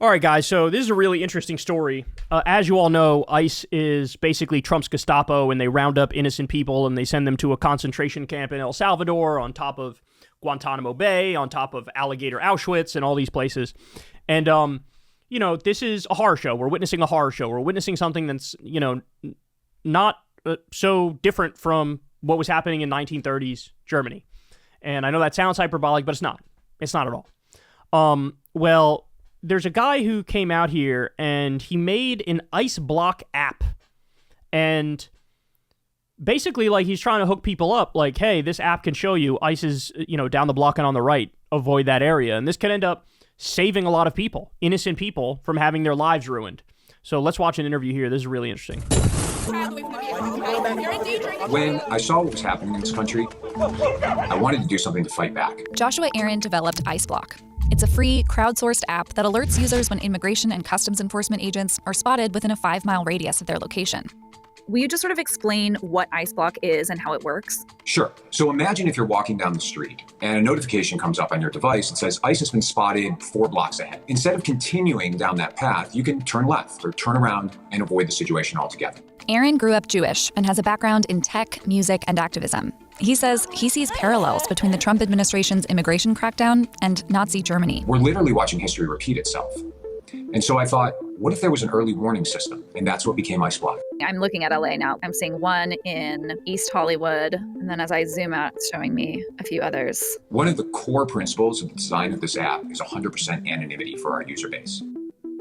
All right, guys, so this is a really interesting story. As you all know, ICE is basically Trump's Gestapo, and they round up innocent people and they send them to a concentration camp in El Salvador on top of Guantanamo Bay, on top of Alligator Auschwitz and all these places. And, this is a horror show. We're witnessing a horror show. We're witnessing something that's, not so different from what was happening in 1930s Germany. And I know that sounds hyperbolic, but it's not. It's not at all. There's a guy who came out here and he made an ICEBlock app. And basically, he's trying to hook people up. Like, hey, this app can show you ICE is, down the block and on the right. Avoid that area. And this can end up saving a lot of people, innocent people, from having their lives ruined. So let's watch an interview here. This is really interesting. When I saw what was happening in this country, I wanted to do something to fight back. Joshua Aaron developed ICEBlock. It's a free, crowdsourced app that alerts users when immigration and customs enforcement agents are spotted within a 5-mile radius of their location. Will you just sort of explain what ICEBlock is and how it works? Sure. So imagine if you're walking down the street and a notification comes up on your device that says ICE has been spotted 4 blocks ahead. Instead of continuing down that path, you can turn left or turn around and avoid the situation altogether. Aaron grew up Jewish and has a background in tech, music, and activism. He says he sees parallels between the Trump administration's immigration crackdown and Nazi Germany. We're literally watching history repeat itself. And so I thought, what if there was an early warning system? And that's what became ICEBlock. I'm looking at LA now. I'm seeing one in East Hollywood. And then as I zoom out, it's showing me a few others. One of the core principles of the design of this app is 100% anonymity for our user base.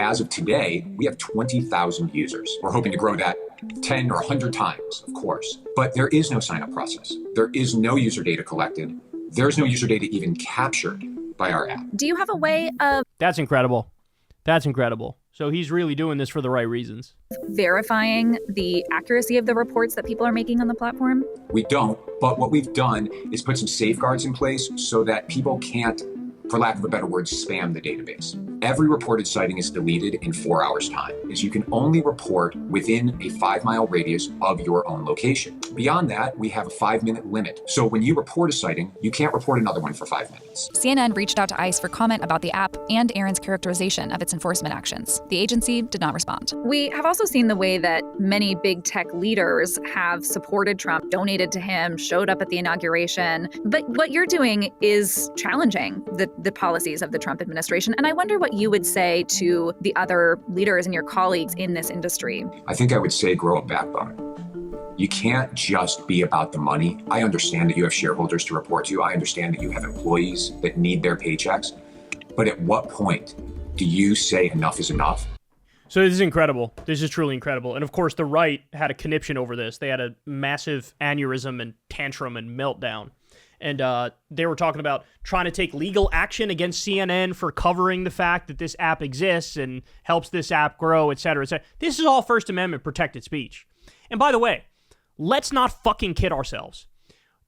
As of today, we have 20,000 users. We're hoping to grow that 10 or 100 times, of course. But there is no sign-up process. There is no user data collected. There's no user data even captured by our app. Do you have a way of... That's incredible. That's incredible. So he's really doing this for the right reasons. Verifying the accuracy of the reports that people are making on the platform? We don't, but what we've done is put some safeguards in place so that people can't, for lack of a better word, spam the database. Every reported sighting is deleted in 4 hours' time, as you can only report within a 5-mile radius of your own location. Beyond that, we have a 5-minute limit. So when you report a sighting, you can't report another one for 5 minutes. CNN reached out to ICE for comment about the app and Aaron's characterization of its enforcement actions. The agency did not respond. We have also seen the way that many big tech leaders have supported Trump, donated to him, showed up at the inauguration. But what you're doing is challenging the policies of the Trump administration. And I wonder what you would say to the other leaders and your colleagues in this industry. I think I would say grow a backbone. You can't just be about the money. I understand that you have shareholders to report to. I understand that you have employees that need their paychecks. But at what point do you say enough is enough? So this is incredible. This is truly incredible. And of course, the right had a conniption over this. They had a massive aneurysm and tantrum and meltdown. And they were talking about trying to take legal action against CNN for covering the fact that this app exists and helps this app grow, et cetera, et cetera. This is all First Amendment protected speech. And by the way, let's not fucking kid ourselves.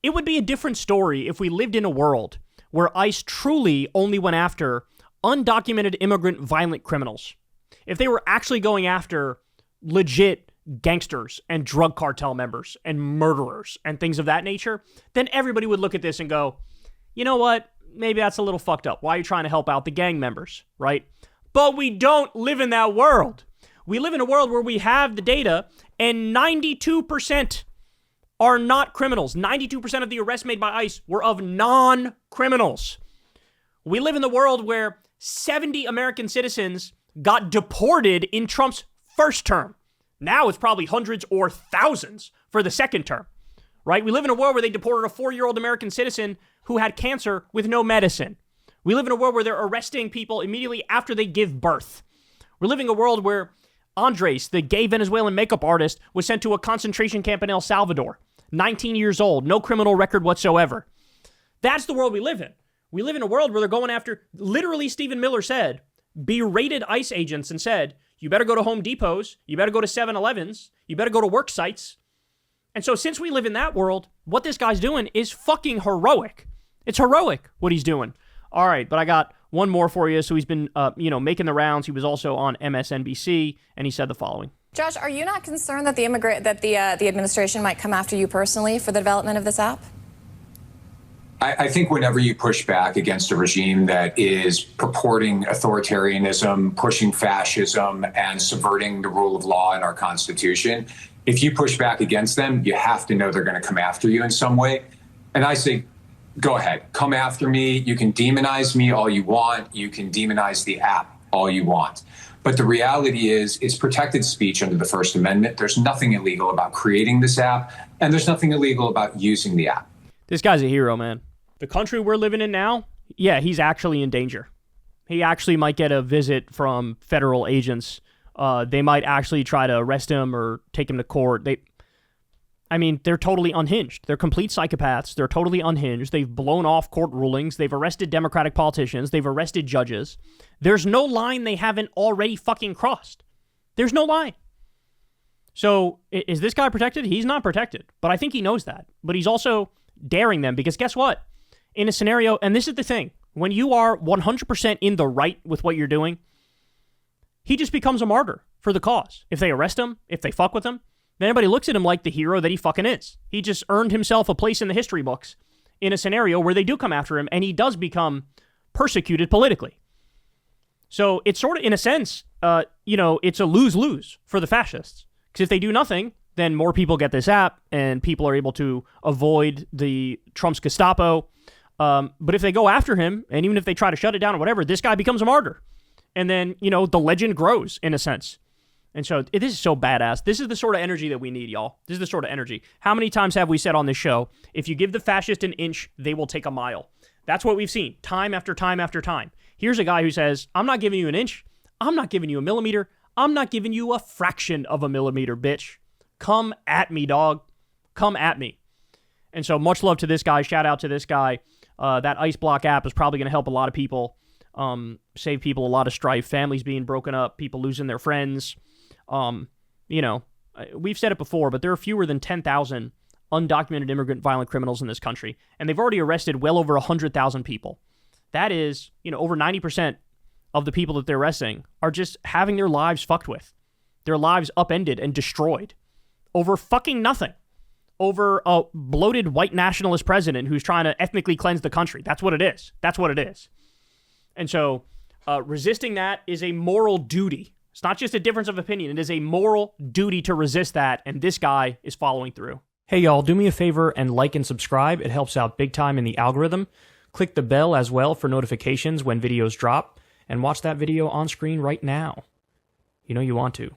It would be a different story if we lived in a world where ICE truly only went after undocumented immigrant violent criminals. If they were actually going after legit gangsters and drug cartel members and murderers and things of that nature, then everybody would look at this and go, you know what? Maybe that's a little fucked up. Why are you trying to help out the gang members, right? But we don't live in that world. We live in a world where we have the data and 92% are not criminals. 92% of the arrests made by ICE were of non-criminals. We live in the world where 70 American citizens got deported in Trump's first term. Now it's probably hundreds or thousands for the second term, right? We live in a world where they deported a 4-year-old American citizen who had cancer with no medicine. We live in a world where they're arresting people immediately after they give birth. We're living in a world where Andres, the gay Venezuelan makeup artist, was sent to a concentration camp in El Salvador. 19 years old, no criminal record whatsoever. That's the world we live in. We live in a world where they're going after, literally Stephen Miller said, berated ICE agents and said, you better go to Home Depots, you better go to 7-Elevens, you better go to work sites. And so since we live in that world, what this guy's doing is fucking heroic. It's heroic what he's doing. All right, but I got one more for you. So he's been, making the rounds. He was also on MSNBC, and he said the following. Josh, are you not concerned that the administration might come after you personally for the development of this app? I think whenever you push back against a regime that is purporting authoritarianism, pushing fascism, and subverting the rule of law in our Constitution, if you push back against them, you have to know they're going to come after you in some way. And I say, go ahead, come after me. You can demonize me all you want. You can demonize the app all you want. But the reality is, it's protected speech under the First Amendment. There's nothing illegal about creating this app, and there's nothing illegal about using the app. This guy's a hero, man. The country we're living in now, yeah, he's actually in danger. He actually might get a visit from federal agents. They might actually try to arrest him or take him to court. They're totally unhinged. They're complete psychopaths. They're totally unhinged. They've blown off court rulings. They've arrested Democratic politicians. They've arrested judges. There's no line they haven't already fucking crossed. There's no line. So is this guy protected? He's not protected. But I think he knows that. But he's also daring them because guess what? In a scenario, and this is the thing, when you are 100% in the right with what you're doing, he just becomes a martyr for the cause. If they arrest him, if they fuck with him, then everybody looks at him like the hero that he fucking is. He just earned himself a place in the history books in a scenario where they do come after him, and he does become persecuted politically. So it's sort of, in a sense, it's a lose-lose for the fascists. Because if they do nothing, then more people get this app, and people are able to avoid the Trump's Gestapo. But if they go after him, and even if they try to shut it down or whatever, this guy becomes a martyr. And then, the legend grows, in a sense. And so this is so badass. This is the sort of energy that we need, y'all. This is the sort of energy. How many times have we said on this show, if you give the fascist an inch, they will take a mile? That's what we've seen time after time after time. Here's a guy who says, I'm not giving you an inch. I'm not giving you a millimeter. I'm not giving you a fraction of a millimeter, bitch. Come at me, dog. Come at me. And so much love to this guy. Shout out to this guy. That ICEBlock app is probably going to help a lot of people, save people a lot of strife, families being broken up, people losing their friends. We've said it before, but there are fewer than 10,000 undocumented immigrant violent criminals in this country, and they've already arrested well over 100,000 people. That is, over 90% of the people that they're arresting are just having their lives fucked with, their lives upended and destroyed over fucking nothing, over a bloated white nationalist president who's trying to ethnically cleanse the country. That's what it is. That's what it is. And so resisting that is a moral duty. It's not just a difference of opinion. It is a moral duty to resist that, and this guy is following through. Hey, y'all, do me a favor and like and subscribe. It helps out big time in the algorithm. Click the bell as well for notifications when videos drop, and watch that video on screen right now. You know you want to.